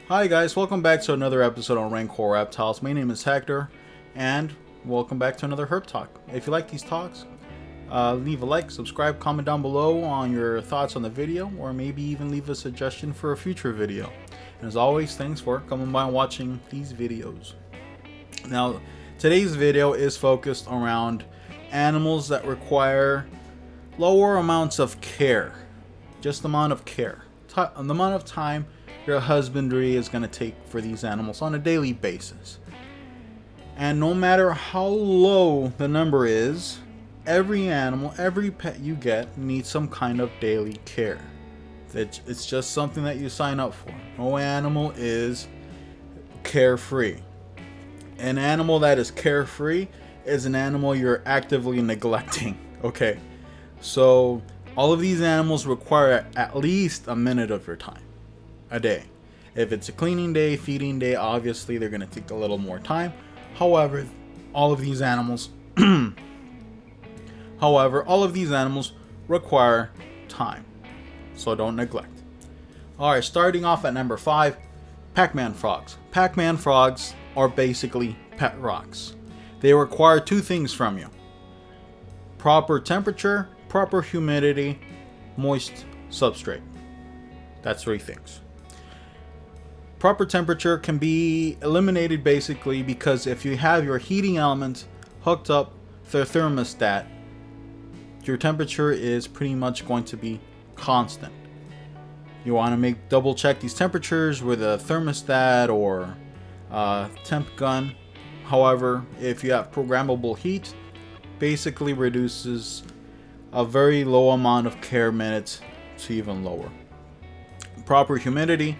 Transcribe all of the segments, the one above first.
Hi guys, welcome back to another episode on Rancor Reptiles. My name is Hector, and welcome back to another Herp Talk. If you like these talks, leave a like, subscribe, comment down below on your thoughts on the video, or maybe even leave a suggestion for a future video. And as always, thanks for coming by and watching these videos. Now, today's video is focused around animals that require lower amounts of care. Just the amount of care. The amount of time your husbandry is going to take for these animals on a daily basis. And no matter how low the number is, every animal, every pet you get needs some kind of daily care. It's just something that you sign up for. No animal is carefree. An animal that is carefree is an animal you're actively neglecting. Okay, so all of these animals require at least a minute of your time a day. If it's a cleaning day, feeding day, obviously they're going to take a little more time. However, all of these animals require time. So don't neglect. Alright, starting off at number 5, Pac Man Frogs. Pac Man Frogs are basically pet rocks. They require two things from you: proper temperature, proper humidity, moist substrate. That's 3 things. Proper temperature can be eliminated basically because if you have your heating element hooked up to the thermostat, your temperature is pretty much going to be constant. You want to double check these temperatures with a thermostat or temp gun. However, if you have programmable heat, basically reduces a very low amount of care minutes to even lower. Proper humidity.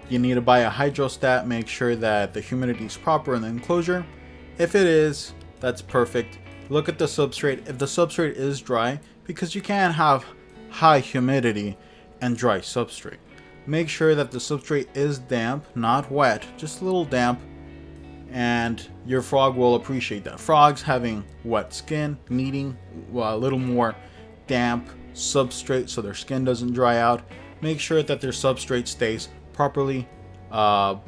You need to buy a hydrostat, make sure that the humidity is proper in the enclosure. If it is, that's perfect. Look at the substrate. If the substrate is dry, because you can't have high humidity and dry substrate. Make sure that the substrate is damp, not wet, just a little damp, and your frog will appreciate that. Frogs having wet skin, needing a little more damp substrate so their skin doesn't dry out. Make sure that their substrate stays properly humidified,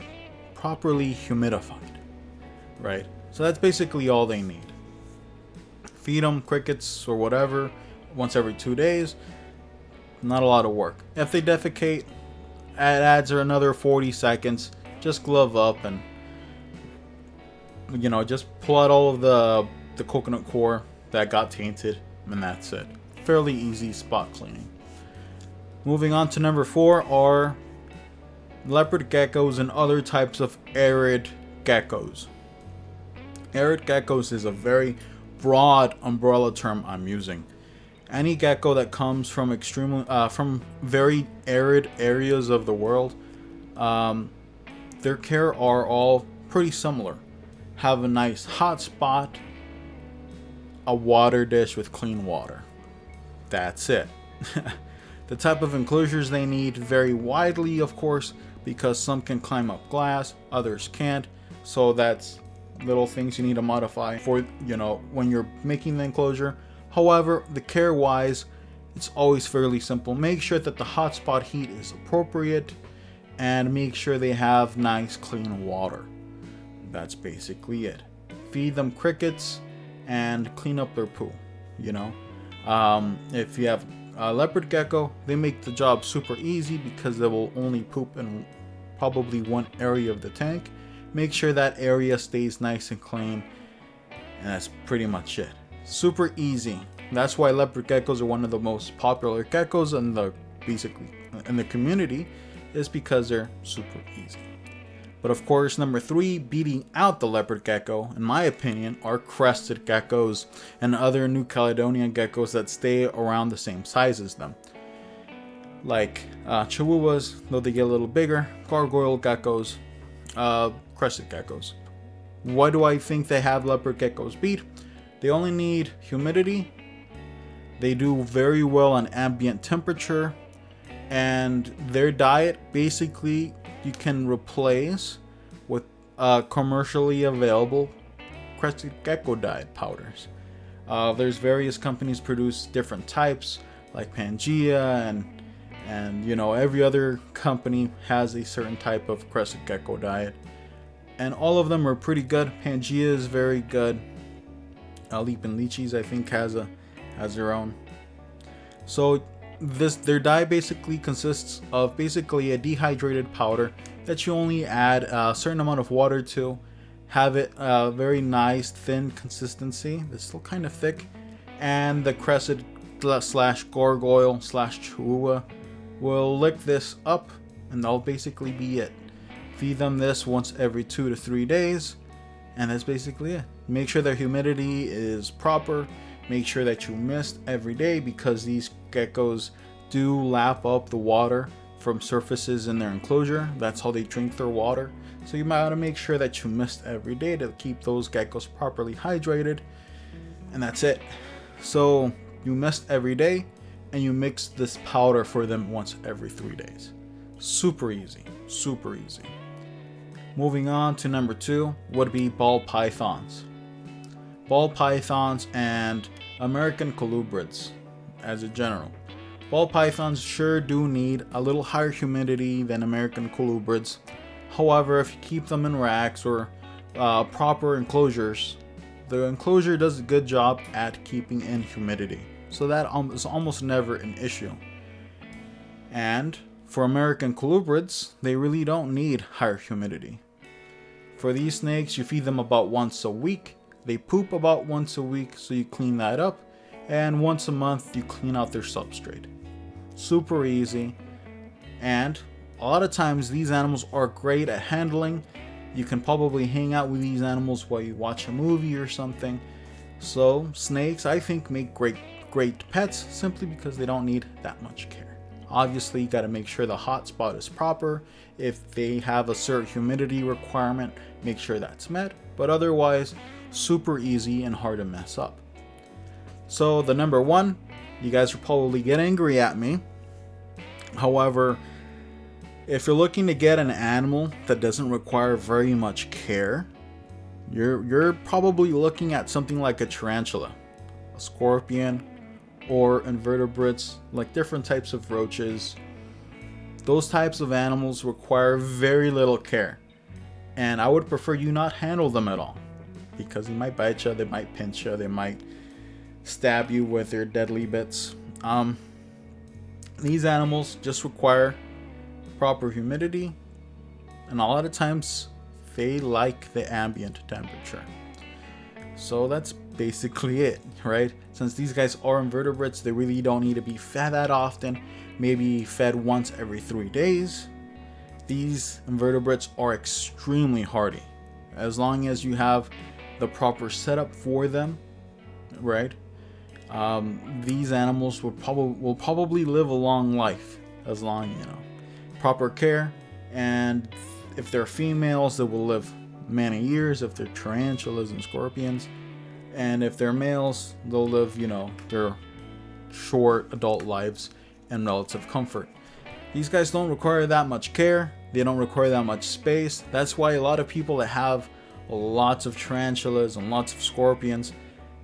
right? So that's basically all they need. Feed them crickets or whatever once every 2 days. Not a lot of work. If they defecate, it adds another 40 seconds. Just glove up and just pull out all of the coconut core that got tainted, and that's it. Fairly easy spot cleaning. Moving on to number 4 are leopard geckos and other types of arid geckos. Arid geckos is a very broad umbrella term I'm using. Any gecko that comes from from very arid areas of the world, their care are all pretty similar. Have a nice hot spot, a water dish with clean water. That's it. The type of enclosures they need vary widely, of course, because some can climb up glass, others can't. So that's little things you need to modify for, when you're making the enclosure. However, the care wise, it's always fairly simple. Make sure that the hotspot heat is appropriate and make sure they have nice clean water. That's basically it. Feed them crickets and clean up their poo. If you have a leopard gecko, they make the job super easy because they will only poop in probably one area of the tank. Make sure that area stays nice and clean, and that's pretty much it. Super easy. That's why leopard geckos are one of the most popular geckos in the community, is because they're super easy. But of course, number 3, beating out the leopard gecko, in my opinion, are crested geckos and other New Caledonian geckos that stay around the same size as them. Like chihuahuas, though they get a little bigger, gargoyle geckos, crested geckos. Why do I think they have leopard geckos beat? They only need humidity. They do very well on ambient temperature. And their diet, basically, you can replace with commercially available Crested Gecko diet powders. There's various companies produce different types like Pangea and And you know, every other company has a certain type of Crested Gecko diet, and all of them are pretty good. Pangea is very good. Leap and Leeches, I think, has their own. So their diet basically consists of basically a dehydrated powder that you only add a certain amount of water to, have it a very nice thin consistency. It's still kind of thick, and the Crested slash Gargoyle slash Chihuahua will lick this up, and that'll basically be it. Feed them this once every 2 to 3 days, and that's basically it. Make sure their humidity is proper. Make sure that you mist every day, because these geckos do lap up the water from surfaces in their enclosure. That's how they drink their water. So you might want to make sure that you mist every day to keep those geckos properly hydrated. And that's it. So you mist every day, and you mix this powder for them once every 3 days. Super easy, super easy. Moving on to number 2 would be ball pythons. Ball pythons and American colubrids as a general. Ball pythons sure do need a little higher humidity than American colubrids. However, if you keep them in racks or proper enclosures, the enclosure does a good job at keeping in humidity. So that is almost never an issue. And for American colubrids, they really don't need higher humidity. For these snakes, you feed them about once a week. They poop about once a week, so you clean that up. And once a month, you clean out their substrate. Super easy. And a lot of times, these animals are great at handling. You can probably hang out with these animals while you watch a movie or something. So snakes, I think, make great pets simply because they don't need that much care. Obviously, you got to make sure the hot spot is proper. If they have a certain humidity requirement, make sure that's met. But otherwise, super easy and hard to mess up. So the number 1, you guys will probably get angry at me. However, if you're looking to get an animal that doesn't require very much care, you're probably looking at something like a tarantula, a scorpion, or invertebrates, like different types of roaches. Those types of animals require very little care, and I would prefer you not handle them at all, because they might bite you, they might pinch you, they might stab you with their deadly bits. These animals just require proper humidity, and a lot of times they like the ambient temperature. So that's basically it, right? Since these guys are invertebrates, they really don't need to be fed that often, maybe fed once every 3 days. These invertebrates are extremely hardy. As long as you have the proper setup for them, right? These animals will probably live a long life, as long, proper care. And if they're females, they will live many years. If they're tarantulas and scorpions, and if they're males, they'll live, their short adult lives in relative comfort. These guys don't require that much care. They don't require that much space. That's why a lot of people that have lots of tarantulas and lots of scorpions,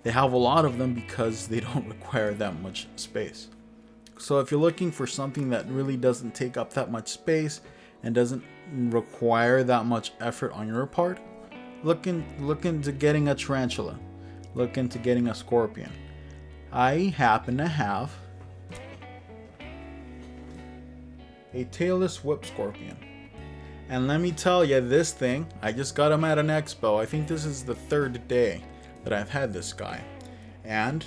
they have a lot of them because they don't require that much space. So if you're looking for something that really doesn't take up that much space and doesn't require that much effort on your part, look into getting a tarantula. Look into getting a scorpion. I happen to have a tailless whip scorpion. And let me tell you, this thing, I just got him at an expo. I think this is the 3rd day that I've had this guy. And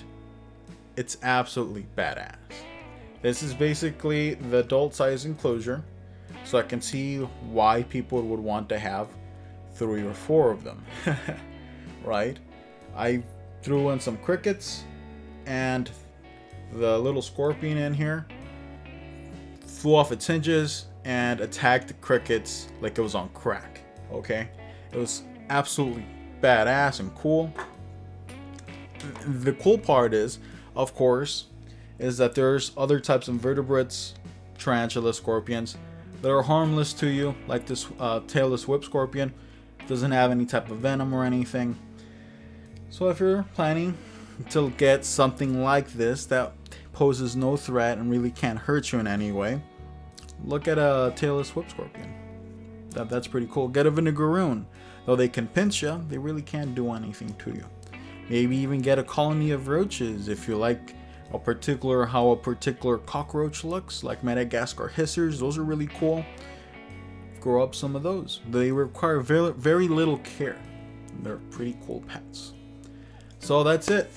it's absolutely badass. This is basically the adult size enclosure. So I can see why people would want to have 3 or 4 of them. Right? I threw in some crickets, and the little scorpion in here flew off its hinges and attacked the crickets like it was on crack. Okay? It was absolutely badass and cool. The cool part is, of course, is that there's other types of invertebrates, tarantula, scorpions, that are harmless to you, like this tailless whip scorpion. Doesn't have any type of venom or anything. So if you're planning to get something like this that poses no threat and really can't hurt you in any way. Look at a tailless whip scorpion. That's pretty cool. Get a vinegaroon. Though they can pinch you, they really can't do anything to you. Maybe even get a colony of roaches if you like how a particular cockroach looks, like Madagascar hissers. Those are really cool. Grow up some of those. They require very, very little care. They're pretty cool pets. So that's it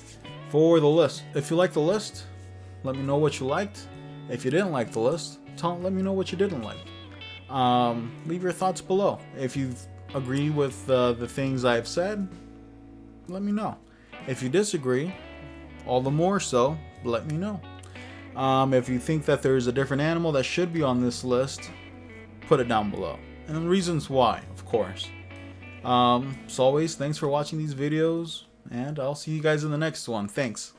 for the list. If you like the list, let me know what you liked. If you didn't like the list, let me know what you didn't like. Leave your thoughts below. If you agree with the things I've said, let me know. If you disagree, all the more so, let me know. If you think that there's a different animal that should be on this list, put it down below. And reasons why, of course. As always, thanks for watching these videos, and I'll see you guys in the next one. Thanks.